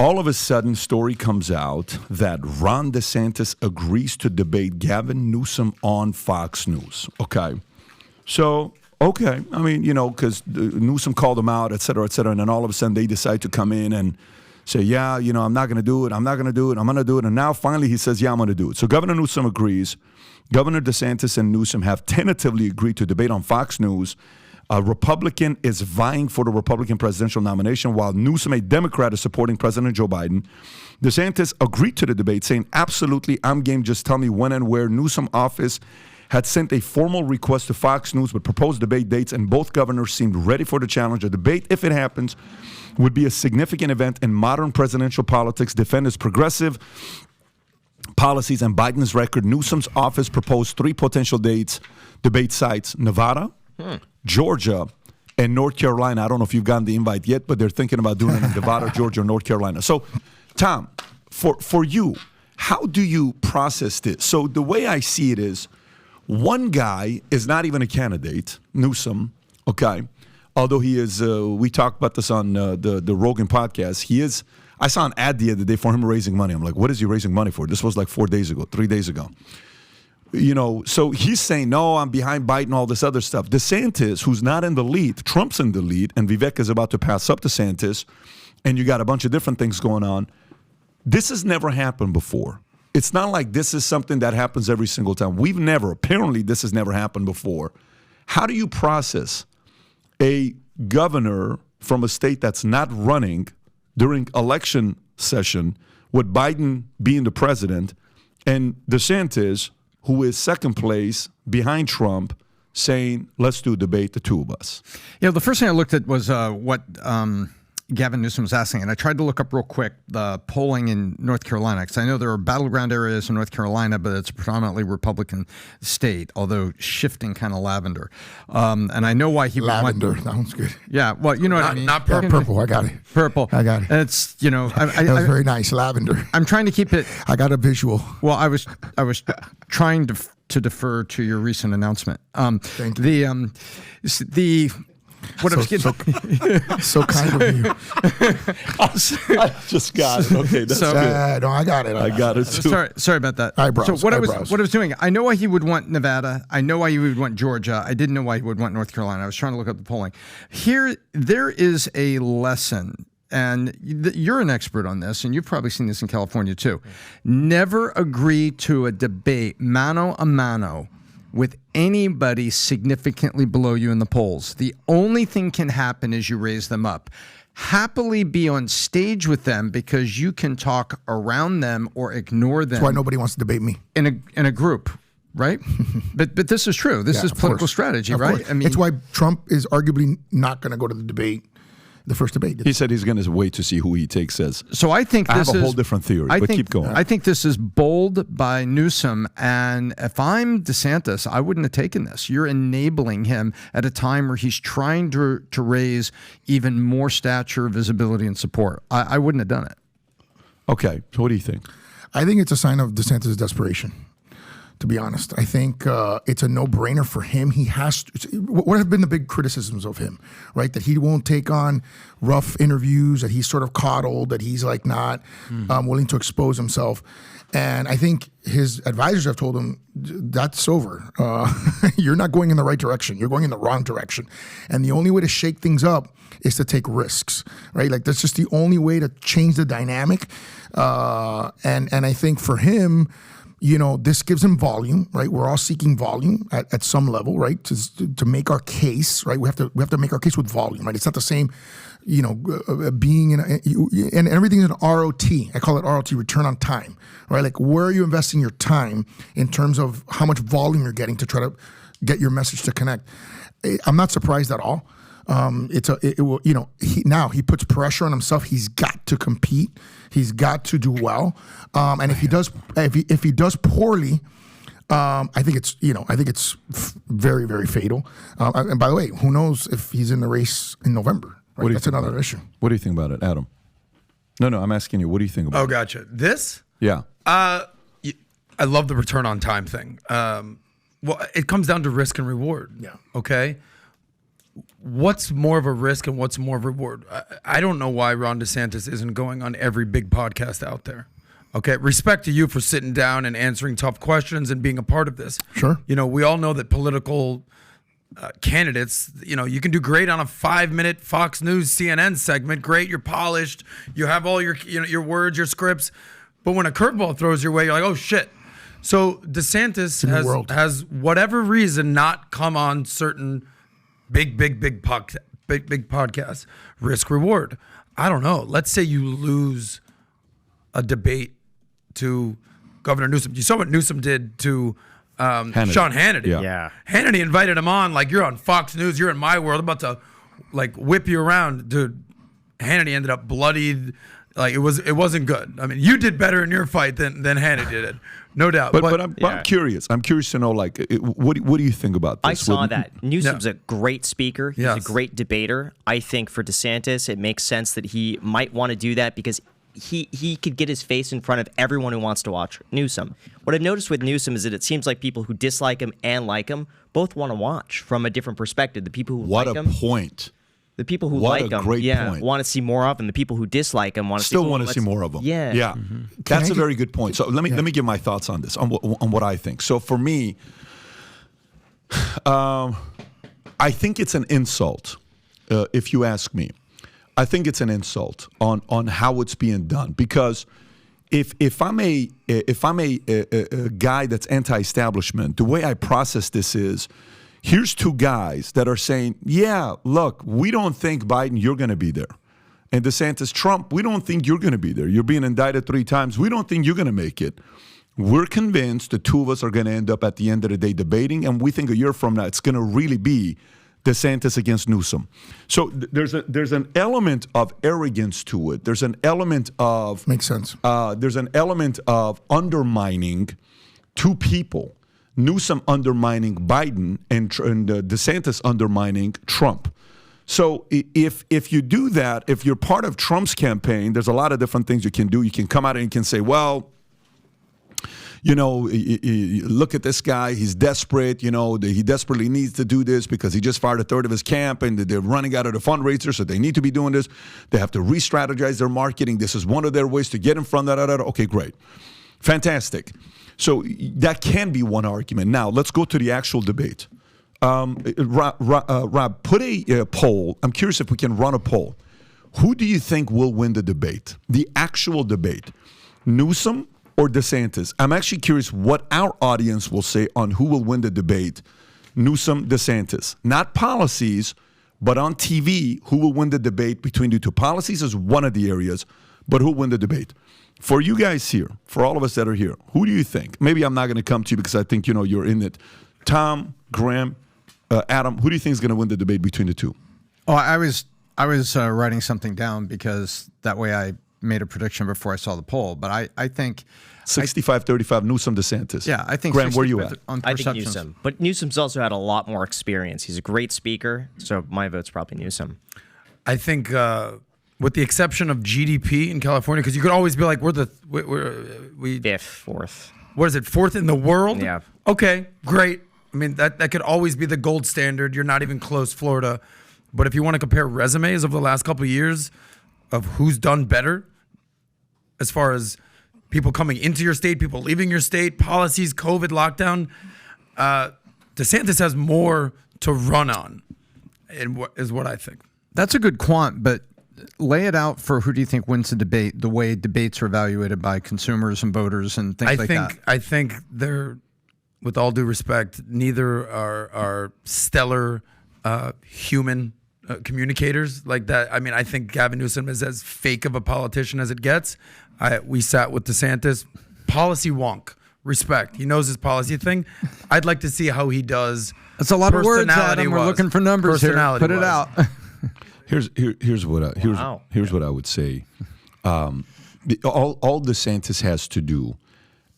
all of a sudden, story comes out that Ron DeSantis agrees to debate Gavin Newsom on Fox News. Okay. So, okay. I mean, because Newsom called him out, et cetera, and then all of a sudden they decide to come in and say, yeah, I'm not going to do it. I'm not going to do it. I'm going to do it. And now finally he says, yeah, I'm going to do it. So Governor Newsom agrees. Governor DeSantis and Newsom have tentatively agreed to debate on Fox News. A Republican is vying for the Republican presidential nomination, while Newsom, a Democrat, is supporting President Joe Biden. DeSantis agreed to the debate, saying, absolutely, I'm game. Just tell me when and where. Newsom office had sent a formal request to Fox News with proposed debate dates, and both governors seemed ready for the challenge. A debate, if it happens, would be a significant event in modern presidential politics. Defend his progressive policies and Biden's record. Newsom's office proposed 3 potential debate sites: Nevada, Georgia, and North Carolina. I don't know if you've gotten the invite yet, but they're thinking about doing it in Nevada, Georgia, or North Carolina. So, Tom, for you, how do you process this? So the way I see it is, one guy is not even a candidate, Newsom, okay? Although he is, we talked about this on the Rogan podcast. He is, I saw an ad the other day for him raising money. I'm like, what is he raising money for? This was like 3 days ago. So he's saying, no, I'm behind Biden, all this other stuff. DeSantis, who's not in the lead, Trump's in the lead, and Vivek is about to pass up DeSantis, and you got a bunch of different things going on. This has never happened before. It's not like this is something that happens every single time. Apparently this has never happened before. How do you process a governor from a state that's not running during election session with Biden being the president and DeSantis, who is second place behind Trump, saying, let's do a debate, the two of us? The first thing I looked at was what Gavin Newsom was asking, and I tried to look up real quick the polling in North Carolina, because I know there are battleground areas in North Carolina, but it's a predominantly Republican state, although shifting kind of lavender. And I know why he lavender. That one's good. Yeah, well, you know what I mean. Not purple. Purple. I got it. Purple. I got it. And it's that was very nice. Lavender. I'm trying to keep it. I got a visual. Well, I was trying to defer to your recent announcement. Thank you. So kind of you. I just got it. Okay, that's good. No, I got it. I got it too. Sorry about that. Eyebrows. So what I was doing, I know why he would want Nevada. I know why he would want Georgia. I didn't know why he would want North Carolina. I was trying to look up the polling. There is a lesson, and you're an expert on this, and you've probably seen this in California too. Never agree to a debate mano a mano with anybody significantly below you in the polls. The only thing can happen is you raise them up. Happily be on stage with them, because you can talk around them or ignore them. That's why nobody wants to debate me. In a group, right? but this is true. This is political strategy, right? I mean, it's why Trump is arguably not going to go to the debate. The first debate. He said he's going to wait to see who he takes as. So I think I have a whole different theory, but keep going. I think this is bold by Newsom, and if I'm DeSantis, I wouldn't have taken this. You're enabling him at a time where he's trying to raise even more stature, visibility, and support. I wouldn't have done it. Okay, so what do you think? I think it's a sign of DeSantis' desperation. To be honest, I think it's a no-brainer for him. He has to. What have been the big criticisms of him, right? That he won't take on rough interviews, that he's sort of coddled, that he's like not willing to expose himself. And I think his advisors have told him, that's over. You're not going in the right direction. You're going in the wrong direction. And the only way to shake things up is to take risks, right? Like, that's just the only way to change the dynamic. And I think for him, this gives him volume, right? We're all seeking volume at some level, right? To make our case, right? We have to make our case with volume, right? It's not the same, being and everything is an ROT. I call it ROT, return on time, right? Like, where are you investing your time in terms of how much volume you're getting to try to get your message to connect? I'm not surprised at all. He puts pressure on himself. He's got to compete. He's got to do well. And if he does poorly, I think it's very, very fatal. And by the way, who knows if he's in the race in November? Right? That's another issue. What do you think about it, Adam? No, I'm asking you. What do you think about it? Oh, gotcha. This? Yeah. I love the return on time thing. Well, it comes down to risk and reward. Yeah. Okay. what's more of a risk and what's more of a reward? I don't know why Ron DeSantis isn't going on every big podcast out there. Okay, respect to you for sitting down and answering tough questions and being a part of this. Sure. You know, we all know that political candidates, you know, you can do great on a 5-minute Fox News CNN segment. Great, you're polished, you have all your, you know, your words, your scripts. But when a curveball throws your way, you're like, oh shit. So DeSantis has whatever reason not come on certain big podcasts. Risk reward. I don't know. Let's say you lose a debate to Governor Newsom. You saw what Newsom did to Sean Hannity. Yeah. Hannity invited him on like, you're on Fox News, you're in my world, I'm about to like whip you around. Dude, Hannity ended up bloodied. Like it wasn't good. I mean, you did better in your fight than Hannity did, no doubt. But I'm curious. I'm curious to know, like, what do you think about this? I saw that. Newsom's a great speaker. He's Yes. a great debater. I think for DeSantis, it makes sense that he might want to do that because he could get his face in front of everyone who wants to watch Newsom. What I've noticed with Newsom is that it seems like people who dislike him and like him both want to watch from a different perspective. The people who What like a him, point. the people who What like a him, great point. want to see more of him. The people who dislike him want to Still want to see more of them. Yeah. Yeah. That's a very good point. So let me give my thoughts on this, on what I think. So for me, I think it's an insult, if you ask me. I think it's an insult on how it's being done, because if I'm a guy that's anti-establishment, the way I process this is, here's two guys that are saying, yeah, look, we don't think Biden, you're going to be there. And DeSantis, Trump, we don't think you're going to be there. You're being indicted 3 times. We don't think you're going to make it. We're convinced the two of us are going to end up at the end of the day debating, and we think a year from now it's going to really be DeSantis against Newsom. So there's an element of arrogance to it. There's an element of Makes sense. There's an element of undermining two people. Newsom undermining Biden and DeSantis undermining Trump. So if you do that, if you're part of Trump's campaign, there's a lot of different things you can do. You can come out and you can say, well, you know, look at this guy. He's desperate. You know, he desperately needs to do this because he just fired a third of his camp and they're running out of the fundraiser, so they need to be doing this. They have to re-strategize their marketing. This is one of their ways to get in front of that. Okay, great. Fantastic. So that can be one argument. Now, let's go to the actual debate. Rob, put a poll. I'm curious if we can run a poll. Who do you think will win the debate? The actual debate. Newsom or DeSantis? I'm actually curious what our audience will say on who will win the debate. Newsom, DeSantis. Not policies, but on TV, who will win the debate between the two. Policies is one of the areas, but who will win the debate? For you guys here, for all of us that are here, who do you think? Maybe I'm not going to come to you because I think, you know, you're in it. Tom, Graham, Adam, who do you think is going to win the debate between the two? Oh, I was writing something down because that way I made a prediction before I saw the poll. But I think 65-35, Newsom, DeSantis. Yeah, I think. Graham, where are you at? On I think perceptions. Newsom. But Newsom's also had a lot more experience. He's a great speaker, so my vote's probably Newsom. I think, with the exception of GDP in California, because you could always be like, we Fifth, fourth. What is it, 4th in the world? Yeah. Okay, great. I mean, that could always be the gold standard. You're not even close, Florida. But if you want to compare resumes over the last couple of years of who's done better, as far as people coming into your state, people leaving your state, policies, COVID, lockdown, DeSantis has more to run on, is what I think. That's a good quant, but lay it out for who do you think wins the debate, the way debates are evaluated by consumers and voters and things like that. I think they're, with all due respect, neither are stellar human communicators like that. I mean, I think Gavin Newsom is as fake of a politician as it gets. We sat with DeSantis, policy wonk, respect. He knows his policy thing. I'd like to see how he does. That's a lot of words, Adam. We're personality-wise. looking for numbers here. Put it out. Here's what I would say. All DeSantis has to do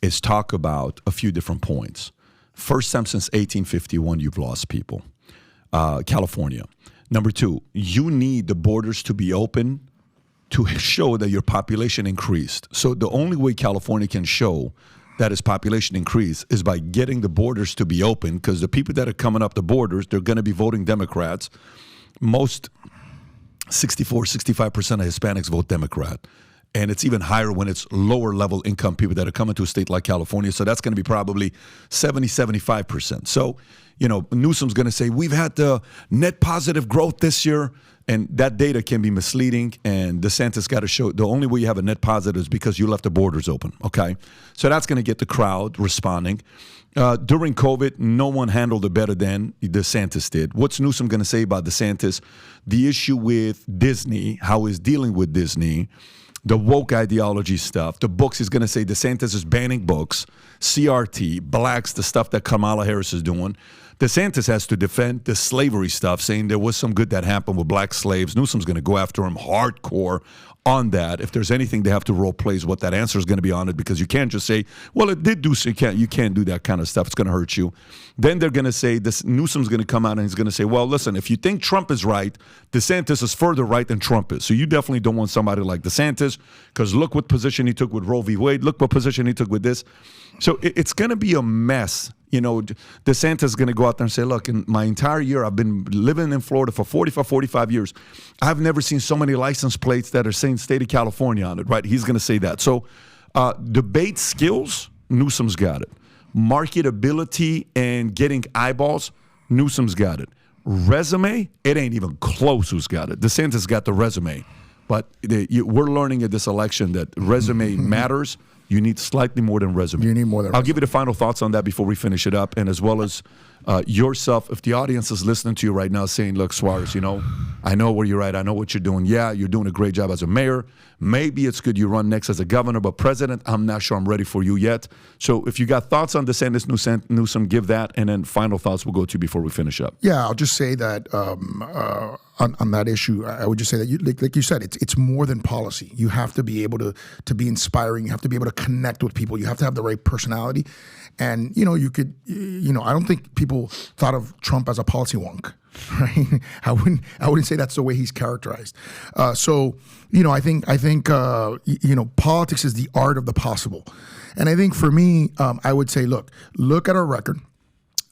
is talk about a few different points. First time since 1851, you've lost people. California. Number 2, you need the borders to be open to show that your population increased. So the only way California can show that his population increase is by getting the borders to be open, because the people that are coming up the borders, they're going to be voting Democrats. Most 65% of Hispanics vote Democrat. And it's even higher when it's lower level income people that are coming to a state like California. So that's going to be probably 75%. So, Newsom's going to say, we've had the net positive growth this year. And that data can be misleading. And DeSantis got to show the only way you have a net positive is because you left the borders open. Okay. So that's going to get the crowd responding. During COVID, no one handled it better than DeSantis did. What's Newsom going to say about DeSantis? The issue with Disney, how he's dealing with Disney, the woke ideology stuff, the books. He's going to say DeSantis is banning books, CRT, blacks, the stuff that Kamala Harris is doing. DeSantis has to defend the slavery stuff, saying there was some good that happened with black slaves. Newsom's going to go after him hardcore on that. If there's anything they have to role play is what that answer is going to be on it, because you can't just say, well, it did do so. You can't do that kind of stuff. It's going to hurt you. Then they're going to say, Newsom's going to come out and he's going to say, well, listen, if you think Trump is right, DeSantis is further right than Trump is. So you definitely don't want somebody like DeSantis, because look what position he took with Roe v. Wade. Look what position he took with this. So it's going to be a mess. DeSantis is going to go out there and say, look, in my entire year, I've been living in Florida for 45 years. I've never seen so many license plates that are saying state of California on it, right? He's going to say that. So debate skills, Newsom's got it. Marketability and getting eyeballs, Newsom's got it. Resume, it ain't even close who's got it. DeSantis got the resume. But we're learning in this election that resume matters. You need slightly more than resume. You need more than I'll give you the final thoughts on that before we finish it up, and as well as yourself. If the audience is listening to you right now saying, look, Suarez, I know where you're at. I know what you're doing. Yeah, you're doing a great job as a mayor. Maybe it's good you run next as a governor, but president, I'm not sure I'm ready for you yet. So if you got thoughts on DeSantis, Newsom, give that, and then final thoughts we'll go to before we finish up. Yeah, I'll just say that on that issue, I would just say that, like you said, it's more than policy. You have to be able to be inspiring. You have to be able to connect with people. You have to have the right personality. And, you could, I don't think people thought of Trump as a policy wonk, right? I wouldn't say that's the way he's characterized. So, I think politics is the art of the possible. And I think for me, I would say, look at our record.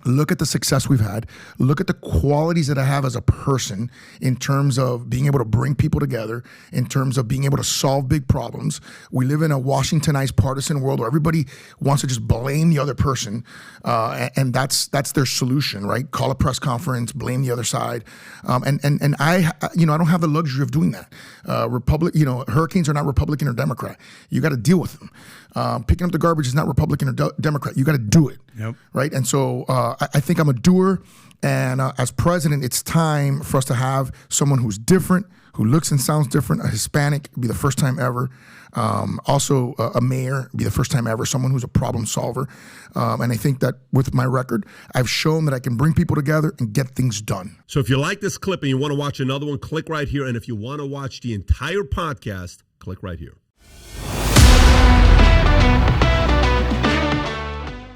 Look at the success we've had. Look at the qualities that I have as a person in terms of being able to bring people together, in terms of being able to solve big problems. We live in a Washingtonized partisan world where everybody wants to just blame the other person, and that's their solution, right? Call a press conference, blame the other side, and I don't have the luxury of doing that. Hurricanes are not Republican or Democrat. You got to deal with them. Picking up the garbage is not Republican or Democrat. You got to do it, right? And so I think I'm a doer, and as president, it's time for us to have someone who's different, who looks and sounds different, a Hispanic, be the first time ever. Also a mayor, be the first time ever, someone who's a problem solver. And I think that with my record, I've shown that I can bring people together and get things done. So if you like this clip and you want to watch another one, click right here. And if you want to watch the entire podcast, click right here.